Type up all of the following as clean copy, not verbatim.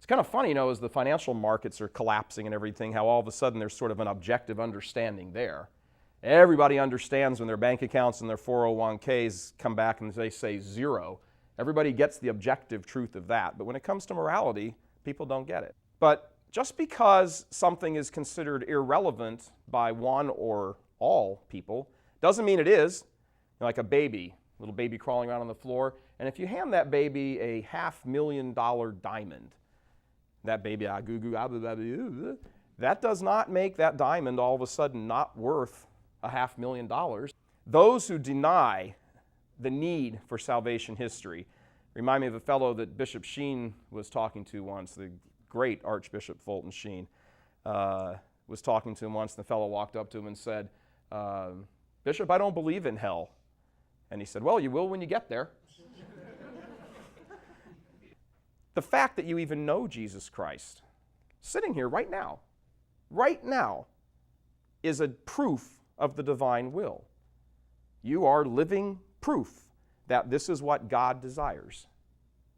kind of funny, as the financial markets are collapsing and everything, how all of a sudden there's sort of an objective understanding there. Everybody understands when their bank accounts and their 401ks come back and they say zero. Everybody gets the objective truth of that. But when it comes to morality, people don't get it. But just because something is considered irrelevant by one or all people doesn't mean it is. Like a little baby crawling around on the floor. And if you hand that baby a $500,000 diamond, that baby, that does not make that diamond all of a sudden not worth $500,000. Those who deny the need for salvation history remind me of a fellow that Bishop Sheen was talking to once, the great Archbishop Fulton Sheen was talking to him once, and the fellow walked up to him and said, Bishop, I don't believe in hell. And he said, well, you will when you get there. The fact that you even know Jesus Christ, sitting here right now, is a proof of the divine will. You are living proof that this is what God desires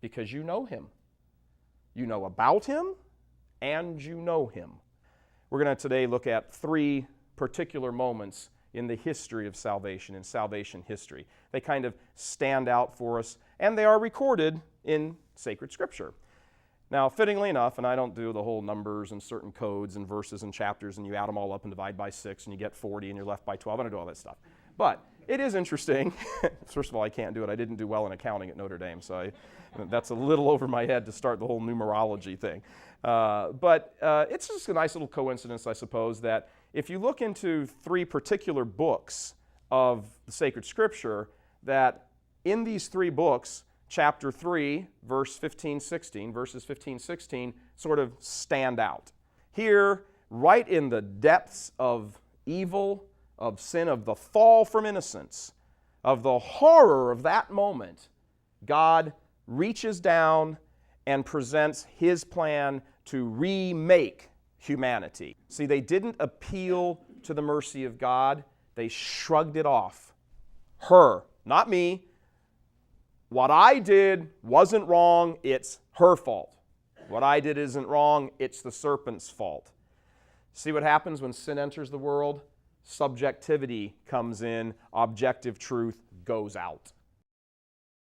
because you know Him. You know about Him and you know Him. We're going to today look at 3 particular moments in the history of salvation, in salvation history. They kind of stand out for us, and they are recorded in sacred Scripture. Now, fittingly enough, and I don't do the whole numbers and certain codes and verses and chapters, and you add them all up and divide by 6, and you get 40, and you're left by 12. I don't do all that stuff. But it is interesting. First of all, I can't do it. I didn't do well in accounting at Notre Dame, so that's a little over my head to start the whole numerology thing. But it's just a nice little coincidence, I suppose, that if you look into 3 particular books of the sacred Scripture, that in these 3 books, chapter 3, verses 15, 16, sort of stand out. Here, right in the depths of evil, of sin, of the fall from innocence, of the horror of that moment, God reaches down and presents His plan to remake humanity. See, they didn't appeal to the mercy of God. They shrugged it off. Her, not me. What I did wasn't wrong, it's her fault. What I did isn't wrong, it's the serpent's fault. See what happens when sin enters the world? Subjectivity comes in, objective truth goes out.